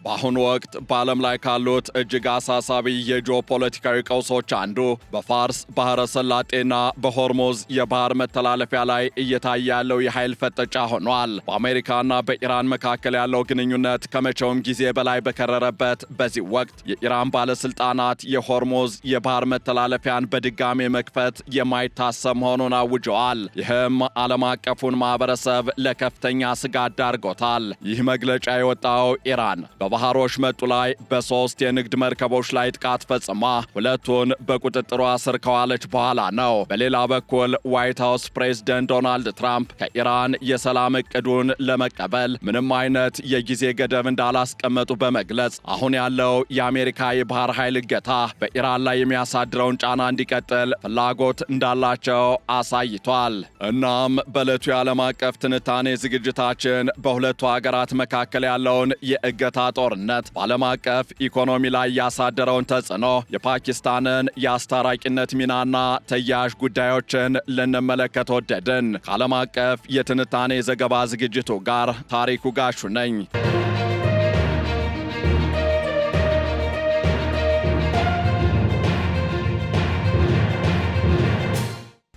በአሁኑ ወቅት በዓለም ላይ ካሉት እጅግ አሳሳቢ የጂኦፖለቲካዊ ቀውሶች አንዱ በፋርስ ባህረ ሰላጤና በሆርሙዝ የባህር መተላለፊያ ላይ እየታየ ያለው የኃይል ፍጥጫ ሆኗል። በአሜሪካና በኢራን መካከል ያለው ግንኙነት ከመቼውም ጊዜ በላይ በከረረበት በዚህ ወቅት የኢራን ባለስልጣናት የሆርሙዝ የባህር መተላለፊያን በድጋሜ መክፈት የማይታሰብ መሆኑን አውጀዋል። ይህም ዓለም አቀፉን ማህበረሰብ ለከፍተኛ ስጋት ዳርጎታል። ይህ መግለጫ የወጣው ኢራን በባህሮች መጡ ላይ በሶስት የንግድ መርከቦች ላይ ጥቃት ፈጽማ ሁለቱን በቁጥጥሯ ስር ከዋለች በኋላ ነው። በሌላ በኩል ዋይት ሃውስ ፕሬዝደንት ዶናልድ ትራምፕ ከኢራን የሰላም እቅዱን ለመቀበል ምንም አይነት የጊዜ ገደብ እንዳላስቀመጡ በመግለጽ አሁን ያለው የአሜሪካ የባህር ኃይል እገታ በኢራን ላይ የሚያሳድረውን ጫና እንዲቀጥል ፍላጎት እንዳላቸው አሳይቷል። እናም በዕለቱ የዓለም አቀፍ ትንታኔ ዝግጅታችን በሁለቱ ሀገራት መካከል ያለውን የእገታ ጦርነት በዓለም አቀፍ ኢኮኖሚ ላይ ያሳደረውን ተጽዕኖ፣ የፓኪስታንን የአስታራቂነት ሚናና ተያያዥ ጉዳዮችን ልንመለከት ወደድን። ከዓለም አቀፍ የትንታኔ ዘገባ ዝግጅቱ ጋር ታሪኩ ጋሹ ነኝ።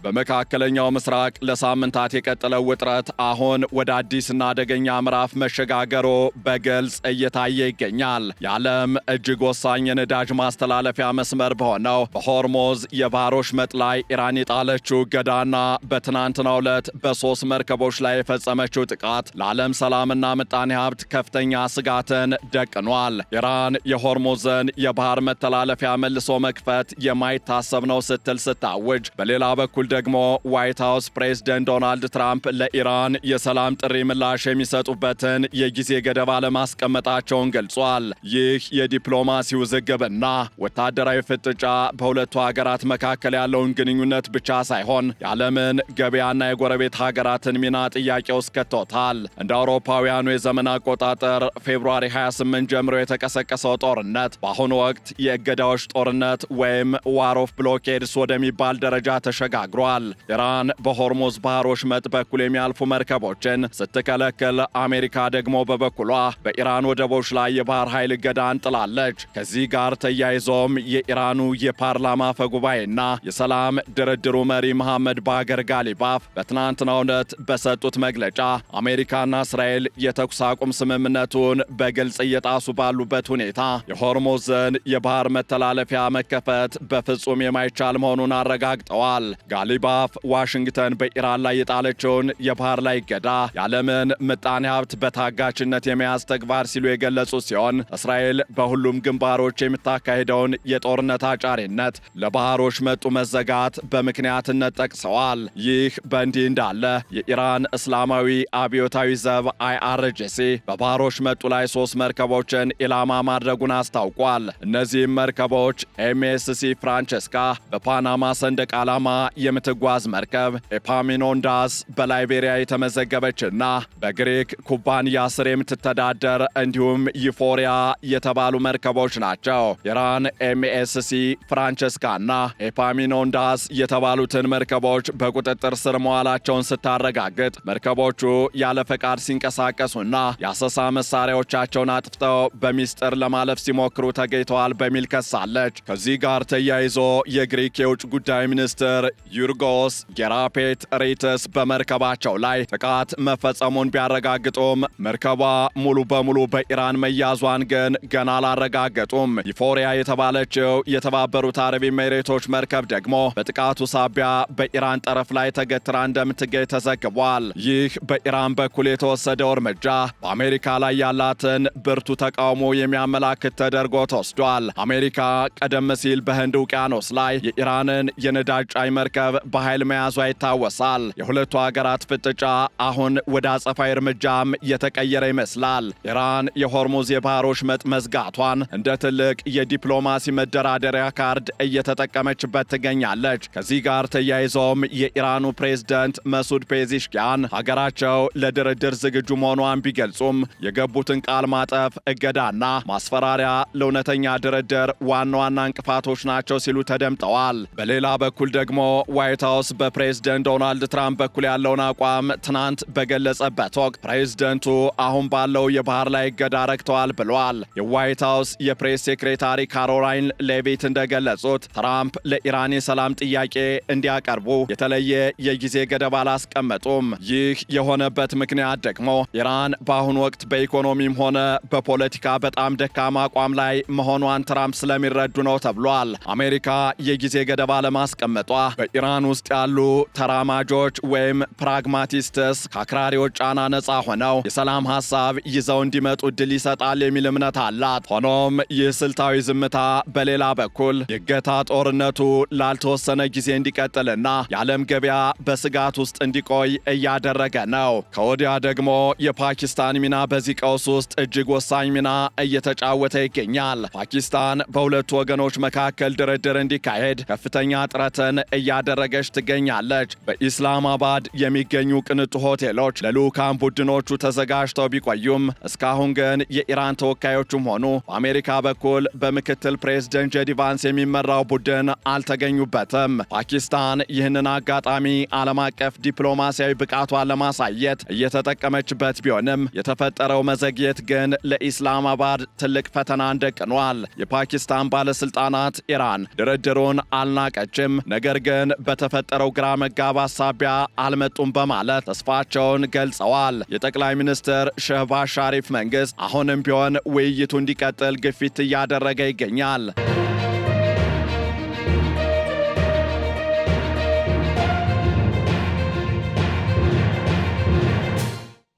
በመካከለኛው ምስራቅ ለሳምንታት የቀጠለው ውጥረት አሁን ወደ አዲስና አደገኛ ምዕራፍ መሸጋገሩ በግልጽ እየታየ ይገኛል። የዓለም እጅግ ወሳኝ የነዳጅ ማስተላለፊያ መስመር በሆነው በሆርሙዝ የባህሮች መጥ ላይ ኢራን የጣለችው እገዳና በትናንትናው ዕለት በሶስት መርከቦች ላይ የፈጸመችው ጥቃት ለዓለም ሰላምና ምጣኔ ሀብት ከፍተኛ ስጋትን ደቅኗል። ኢራን የሆርሙዝን የባህር መተላለፊያ መልሶ መክፈት የማይታሰብ ነው ስትል ስታውጅ፣ በሌላ በኩል ደግሞ ዋይት ሃውስ ፕሬዝደንት ዶናልድ ትራምፕ ለኢራን የሰላም ጥሪ ምላሽ የሚሰጡበትን የጊዜ ገደብ አለማስቀመጣቸውን ገልጿል። ይህ የዲፕሎማሲ ውዝግብና ወታደራዊ ፍጥጫ በሁለቱ ሀገራት መካከል ያለውን ግንኙነት ብቻ ሳይሆን የዓለምን ገበያና የጎረቤት ሀገራትን ሚና ጥያቄ ውስጥ ከቶታል። እንደ አውሮፓውያኑ የዘመን አቆጣጠር ፌብሩዋሪ 28 ጀምሮ የተቀሰቀሰው ጦርነት በአሁኑ ወቅት የእገዳዎች ጦርነት ወይም ዋር ኦፍ ብሎኬድስ ወደሚባል ደረጃ ተሸጋግሯል። ኢራን በሆርሙዝ ባህሮች መጥ በኩል የሚያልፉ መርከቦችን ስትከለክል፣ አሜሪካ ደግሞ በበኩሏ በኢራን ወደቦች ላይ የባህር ኃይል እገዳ እንጥላለች። ከዚህ ጋር ተያይዞም የኢራኑ የፓርላማ አፈጉባኤና የሰላም ድርድሩ መሪ መሐመድ ባገር ጋሊባፍ በትናንትናው ዕለት በሰጡት መግለጫ አሜሪካና እስራኤል የተኩስ አቁም ስምምነቱን በግልጽ እየጣሱ ባሉበት ሁኔታ የሆርሙዝን የባህር መተላለፊያ መከፈት በፍጹም የማይቻል መሆኑን አረጋግጠዋል። ጋሊባፍ ዋሽንግተን በኢራን ላይ የጣለችውን የባህር ላይ እገዳ የዓለምን ምጣኔ ሀብት በታጋችነት የመያዝ ተግባር ሲሉ የገለጹ ሲሆን እስራኤል በሁሉም ግንባሮች የምታካሄደውን የጦርነት አጫሪነት ለባህሮች መጡ መዘጋት በምክንያትነት ጠቅሰዋል። ይህ በእንዲህ እንዳለ የኢራን እስላማዊ አብዮታዊ ዘብ IRGC በባህሮች መጡ ላይ 3 መርከቦችን ኢላማ ማድረጉን አስታውቋል። እነዚህም መርከቦች MSC ፍራንቸስካ በፓናማ ሰንደቅ ዓላማ የምትጓዝ መርከብ፣ ኤፓሚኖንዳስ በላይቤሪያ የተመዘገበችና በግሪክ ኩባንያ ስር የምትተዳደር እንዲሁም ዩፎሪያ የተባሉ መርከቦች ናቸው። ኢራን MSC ፍራንቸስካና ኤፓሚኖንዳስ የተባሉትን መርከቦች በቁጥጥር ስር መዋላቸውን ስታረጋግጥ መርከቦቹ ያለ ፈቃድ ሲንቀሳቀሱና የአሰሳ መሳሪያዎቻቸውን አጥፍተው በሚስጥር ለማለፍ ሲሞክሩ ተገኝተዋል በሚል ከሳለች። ከዚህ ጋር ተያይዞ የግሪክ የውጭ ጉዳይ ሚኒስትር ዩርጎስ ጌራፔት ሪትስ በመርከባቸው ላይ ጥቃት መፈጸሙን ቢያረጋግጡም መርከቧ ሙሉ በሙሉ በኢራን መያዟን ግን ገና አላረጋገጡም። ዩፎሪያ የተባለችው የተባበሩት አረብ ኤሚሬቶች መርከብ ደግሞ በጥቃቱ ሳቢያ በኢራን ጠረፍ ላይ ተገትራ እንደምትገኝ ተዘግቧል። ይህ በኢራን በኩል የተወሰደው እርምጃ በአሜሪካ ላይ ያላትን ብርቱ ተቃውሞ የሚያመላክት ተደርጎ ተወስዷል። አሜሪካ ቀደም ሲል በህንድ ውቅያኖስ ላይ የኢራንን የነዳጅ ጫኝ መርከብ በኃይል መያዟ ይታወሳል። የሁለቱ ሀገራት ፍጥጫ አሁን ወደ አጸፋዊ እርምጃም የተቀየረ ይመስላል። ኢራን የሆርሙዝ የባህሮች መጥ መዝጋቷን እንደ ትልቅ የዲፕሎማሲ መደራደሪያ ካርድ እየተጠቀመችበት ትገኛለች። ከዚህ ጋር ተያይዞም የኢራኑ ፕሬዝደንት መሱድ ፔዚሽኪያን ሀገራቸው ለድርድር ዝግጁ መሆኗን ቢገልጹም የገቡትን ቃል ማጠፍ፣ እገዳና ማስፈራሪያ ለእውነተኛ ድርድር ዋና ዋና እንቅፋቶች ናቸው ሲሉ ተደምጠዋል። በሌላ በኩል ደግሞ ዋይት ሃውስ በፕሬዝደንት ዶናልድ ትራምፕ በኩል ያለውን አቋም ትናንት በገለጸበት ወቅት ፕሬዝደንቱ አሁን ባለው የባህር ላይ እገዳ ረክተዋል ብሏል። የዋይት ሃውስ የፕሬስ ሴክሬታሪ ካሮላይን ሌቪት እንደገለጹት ትራምፕ ለኢራን የሰላም ጥያቄ እንዲያቀርቡ የተለየ የጊዜ ገደብ አላስቀመጡም። ይህ የሆነበት ምክንያት ደግሞ ኢራን በአሁኑ ወቅት በኢኮኖሚም ሆነ በፖለቲካ በጣም ደካማ አቋም ላይ መሆኗን ትራምፕ ስለሚረዱ ነው ተብሏል። አሜሪካ የጊዜ ገደብ አለማስቀመጧ በኢራን ውስጥ ያሉ ተራማጆች ወይም ፕራግማቲስትስ ከአክራሪዎች ጫና ነፃ ሆነው የሰላም ሐሳብ ይዘው እንዲመጡ እድል ይሰጣል የሚል እምነት አላት። ሆኖም ይህ ስልታዊ ዝምታ በሌላ በኩል የእገታ ጦርነቱ ላልተወሰነ ጊዜ እንዲቀጥልና የዓለም ገበያ በስጋት ውስጥ እንዲቆይ እያደረገ ነው። ከወዲያ ደግሞ የፓኪስታን ሚና በዚህ ቀውስ ውስጥ እጅግ ወሳኝ ሚና እየተጫወተ ይገኛል። ፓኪስታን በሁለቱ ወገኖች መካከል ድርድር እንዲካሄድ ከፍተኛ ጥረትን እያደረገች ትገኛለች። በኢስላማባድ የሚገኙ ቅንጡ ሆቴሎች ለልዑካን ቡድኖቹ ተዘጋጅተው ቢቆዩም እስካሁን ግን የኢራን ተወካዮቹም ሆኑ በአሜሪካ በኩል በምክትል ፕሬዝደንት ጄዲ ቫንስ የሚመራው ቡድን አልተገኙበትም። ፓኪስታን ይህንን አጋጣሚ ዓለም አቀፍ ዲፕሎማሲያዊ ብቃቷን ለማሳየት እየተጠቀመችበት ቢሆንም የተፈጠረው መዘግየት ግን ለኢስላማባድ ትልቅ ፈተናን ደቅኗል። የፓኪስታን ባለስልጣናት ኢራን ድርድሩን አልናቀችም፣ ነገር ግን በተፈጠረው ግራ መጋባት ሳቢያ አልመጡም በማለት ተስፋቸውን ገልጸዋል። የጠቅላይ ሚኒስትር ሸህባዝ ሻሪፍ መንግስት አሁንም ቢሆን ውይይቱ እንዲቀጥል ግፊት እያደረገ ይገኛል።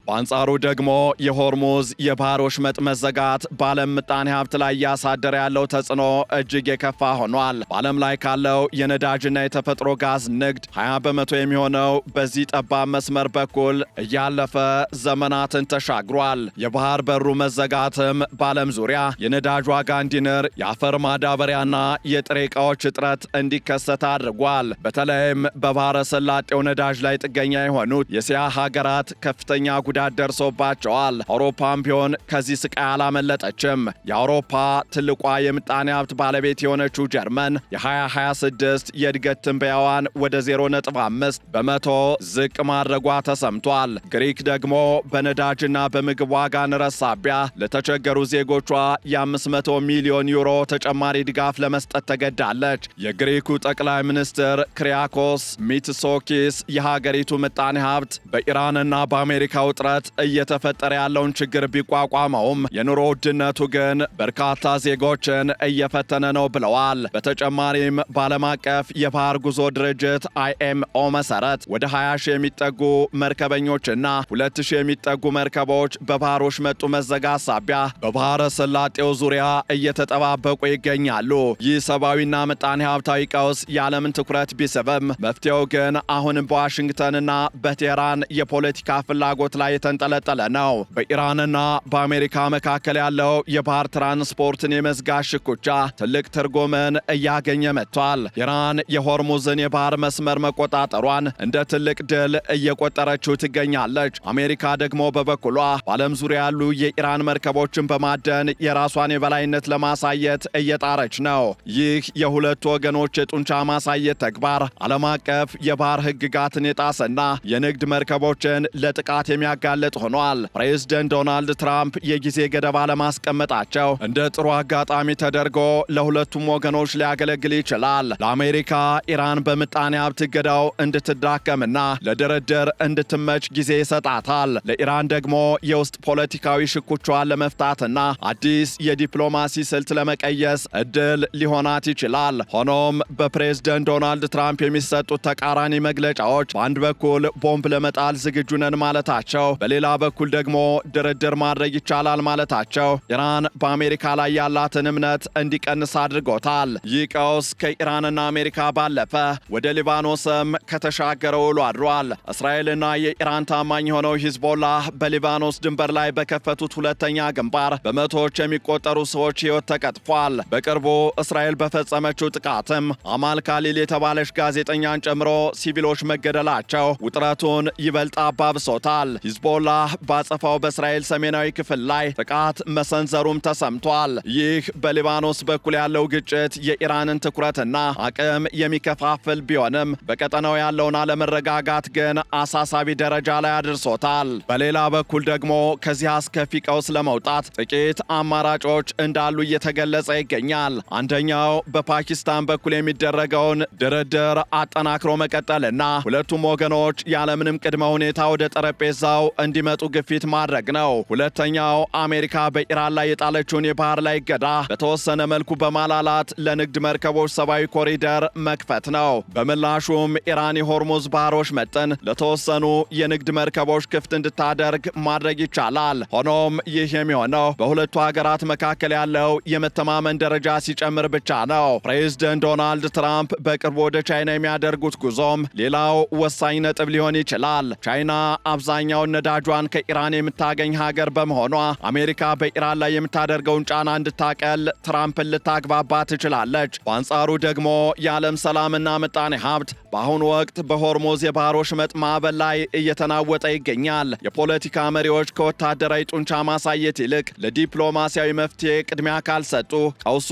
በአንጻሩ ደግሞ የሆርሙዝ የባህር ወሽመጥ መዘጋት በዓለም ምጣኔ ሀብት ላይ እያሳደረ ያለው ተጽዕኖ እጅግ የከፋ ሆኗል። በዓለም ላይ ካለው የነዳጅና የተፈጥሮ ጋዝ ንግድ 20 በመቶ የሚሆነው በዚህ ጠባብ መስመር በኩል እያለፈ ዘመናትን ተሻግሯል። የባህር በሩ መዘጋትም በዓለም ዙሪያ የነዳጅ ዋጋ እንዲንር፣ የአፈር ማዳበሪያና የጥሬ ዕቃዎች እጥረት እንዲከሰት አድርጓል። በተለይም በባህረ ሰላጤው ነዳጅ ላይ ጥገኛ የሆኑት የእስያ ሀገራት ከፍተኛ ጉዳት ደርሶባቸዋል። አውሮፓም ቢሆን ከዚህ ስቃይ አላመለጠችም። የአውሮፓ ትልቋ የምጣኔ ሀብት ባለቤት የሆነችው ጀርመን የ2026 የእድገት ትንበያዋን ወደ 0.5 በመቶ ዝቅ ማድረጓ ተሰምቷል። ግሪክ ደግሞ በነዳጅና በምግብ ዋጋ ንረት ሳቢያ ለተቸገሩ ዜጎቿ የ500 ሚሊዮን ዩሮ ተጨማሪ ድጋፍ ለመስጠት ተገዳለች። የግሪኩ ጠቅላይ ሚኒስትር ክሪያኮስ ሚትሶኪስ የሀገሪቱ ምጣኔ ሀብት በኢራንና በአሜሪካ ውጥረት እየተፈጠረ ያለውን ችግር ቢቋቋመውም የኑሮ ውድነቱ ግን በርካታ ዜጎችን እየፈተነ ነው ብለዋል። በተጨማሪም በዓለም አቀፍ የባህር ጉዞ ድርጅት IMO መሰረት ወደ 20 ሺህ የሚጠጉ መርከበኞችና 2,000 የሚጠጉ መርከቦች በባህር ወሽመጡ መዘጋት ሳቢያ በባህረ ሰላጤው ዙሪያ እየተጠባበቁ ይገኛሉ። ይህ ሰብአዊና ምጣኔ ሀብታዊ ቀውስ የዓለምን ትኩረት ቢስብም መፍትሄው ግን አሁንም በዋሽንግተንና በቴህራን የፖለቲካ ፍላጎት ላይ የተንጠለጠለ ነው። በኢራንና በአሜሪካ መካከል ያለው የባህር ትራንስፖርትን የመዝጋት ሽኩቻ ትልቅ ትርጉምን እያገኘ መጥቷል። ኢራን የሆርሙዝን የባህር መስመር መቆጣጠሯን እንደ ትልቅ ድል እየቆጠረችው ትገኛለች። አሜሪካ ደግሞ በበኩሏ በዓለም ዙሪያ ያሉ የኢራን መርከቦችን በማደን የራሷን የበላይነት ለማሳየት እየጣረች ነው። ይህ የሁለቱ ወገኖች የጡንቻ ማሳየት ተግባር ዓለም አቀፍ የባህር ሕግጋትን የጣሰና የንግድ መርከቦችን ለጥቃት የሚያጋልጥ ሆኗል። ፕሬዝደንት ዶናልድ ትራምፕ የጊዜ ገደብ አለማስቀመጣቸው እንደ ጥሩ አጋጣሚ ተደርጎ ለሁለቱም ወገኖች ሊያገለግል ይችላል። ለአሜሪካ ኢራን በምጣኔ ሀብት እገዳው እንድትዳከምና ለድርድር እንድትመች ጊዜ ይሰጣታል። ለኢራን ደግሞ የውስጥ ፖለቲካዊ ሽኩቿን ለመፍታትና አዲስ የዲፕሎማሲ ስልት ለመቀየስ እድል ሊሆናት ይችላል። ሆኖም በፕሬዝደንት ዶናልድ ትራምፕ የሚሰጡት ተቃራኒ መግለጫዎች በአንድ በኩል ቦምብ ለመጣል ዝግጁ ነን ማለታቸው፣ በሌላ በኩል ደግሞ ድርድር ማድረግ ይቻላል ማለታቸው ኢራን በአሜሪካ ላይ ያላትን እምነት እንዲቀንስ አድርጎታል። ይህ ቀውስ ከኢራንና አሜሪካ ባለፈ ወደ ሊባኖስም ከተሻገረ ውሎ አድሯል። እስራኤልና የኢራን ታማኝ የሆነው ሂዝቦላህ በሊባኖስ ድንበር ላይ በከፈቱት ሁለተኛ ግንባር በመቶዎች የሚቆጠሩ ሰዎች ሕይወት ተቀጥፏል። በቅርቡ እስራኤል በፈጸመችው ጥቃትም አማል ካሊል የተባለች ጋዜጠኛን ጨምሮ ሲቪሎች መገደላቸው ውጥረቱን ይበልጥ አባብሶታል። ሂዝቦላህ ባጸፋው በእስራኤል ሰሜናዊ ክፍል ላይ ጥቃት መሰንዘሩም ተሰምቷል። ይህ በሊባኖስ በኩል ያለው ግጭት የኢራንን ትኩረትና አቅም የሚከፋፍል ቢሆንም በቀጠናው ያለውን አለመረጋጋት ግን አሳሳቢ ደረጃ ላይ አድርሶታል። በሌላ በኩል ደግሞ ከዚህ አስከፊ ቀውስ ለመውጣት ጥቂት አማራጮች እንዳሉ እየተገለጸ ይገኛል። አንደኛው በፓኪስታን በኩል የሚደረገውን ድርድር አጠናክሮ መቀጠልና ሁለቱም ወገኖች ያለምንም ቅድመ ሁኔታ ወደ ጠረጴዛው እንዲመጡ ግፊት ማድረግ ነው። ሁለተኛው አሜሪካ በኢራን ላይ የጣለችውን የባህር ላይ እገዳ በተወሰነ መልኩ በማላላት ለንግድ መርከቦች ሰብአዊ ኮሪደር መክፈት ነው። በምላሹም ኢራን የሆርሙዝ ባህሮች መጠን ለተወሰኑ የንግድ መርከቦች ክፍት እንድታደርግ ማድረግ ይቻላል። ሆኖም ይህ የሚሆነው በሁለቱ ሀገራት መካከል ያለው የመተማመን ደረጃ ሲጨምር ብቻ ነው። ፕሬዝደንት ዶናልድ ትራምፕ በቅርቡ ወደ ቻይና የሚያደርጉት ጉዞም ሌላው ወሳኝ ነጥብ ሊሆን ይችላል። ቻይና አብዛኛውን ነዳጇን ከኢራን የምታገኝ ሀገር በመሆኗ አሜሪካ በኢራን ላይ የምታደርገውን ጫና እንድታቀል ትራምፕን ልታግባባ ትችላለች። በአንጻሩ ደግሞ የዓለም ሰላምና ምጣኔ ሀብት በአሁኑ ወቅት በሆርሙዝ የባህር ወሽመጥ ማዕበል ላይ እየተናወጠ ይገኛል። የፖለቲካ መሪዎች ከወታደራዊ ጡንቻ ማሳየት ይልቅ ለዲፕሎማሲያዊ መፍትሄ ቅድሚያ ካልሰጡ ቀውሱ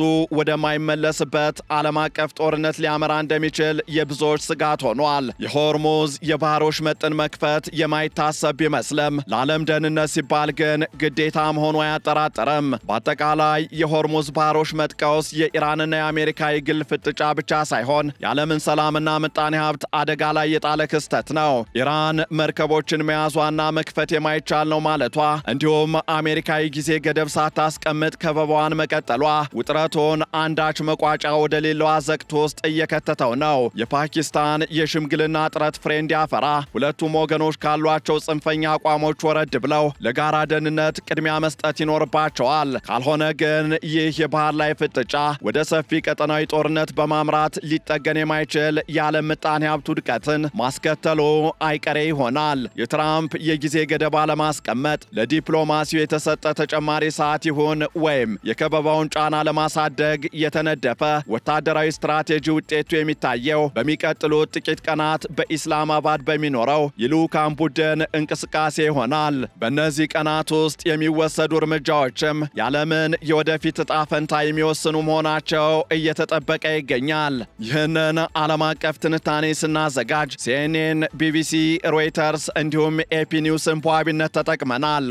ወደማይመለስበት ዓለም አቀፍ ጦርነት ሊያመራ እንደሚችል የብዙዎች ስጋት ሆኗል። የሆርሙዝ የባህር ወሽመጥን መክፈት የማይታሰብ ቢመስልም ለዓለም ደህንነት ሲባል ግን ግዴታ መሆኑ አያጠራጥርም። በአጠቃላይ የሆርሙዝ ባህር ወሽመጥ ቀውስ የኢራንና የአሜሪካ የግል ፍጥጫ ብቻ ሳይሆን የዓለምን ሰላምና ምጣኔ ሀብት አደጋ ላይ የጣለ ክስተት ነው። ኢራን መርከቦችን መያዟና መክፈት የማይቻል ነው ማለቷ እንዲሁም አሜሪካ የጊዜ ገደብ ሳታስቀምጥ ከበባዋን መቀጠሏ ውጥረቱን አንዳች መቋጫ ወደሌለው አዘቅት ውስጥ እየከተተው ነው። የፓኪስታን የሽምግልና ጥረት ፍሬ እንዲያፈራ ሁለቱም ወገኖች ካሏቸው ጽንፈኛ አቋሞች ወረድ ብለው ለጋራ ደህንነት ቅድሚያ መስጠት ይኖርባቸዋል። ካልሆነ ግን ይህ የባህር ላይ ፍጥጫ ወደ ሰፊ ቀጠናዊ ጦርነት በማምራት ሊጠገን የማይችል የዓለም ምጣኔ ሀብት ውድቀትን ማስከተሉ አይቀሬ ይሆናል። የትራምፕ የጊዜ ገደብ አለማስቀመጥ ለዲፕሎማሲው የተሰጠ ተጨማሪ ሰዓት ይሁን ወይም የከበባውን ጫና ለማሳደግ የተነደፈ ወታደራዊ ስትራቴጂ ውጤቱ የሚታየው በሚቀጥሉት ጥቂት ቀናት በኢስላማባድ በሚኖረው የልዑካን ቡድን እንቅስቃሴ ይሆናል። በእነዚህ ቀናት ውስጥ የሚወሰዱ እርምጃዎችም የዓለምን የወደፊት ዕጣ ፈንታ የሚወስኑ መሆናቸው እየተጠበቀ ይገኛል። ይህንን ዓለም አቀፍ ትንታኔ ስናዘጋጅ ሲኤንኤን፣ ቢቢሲ፣ ሮይተርስ እንዲሁም ኤፒ ኒውስን በዋቢነት ተጠቅመናል።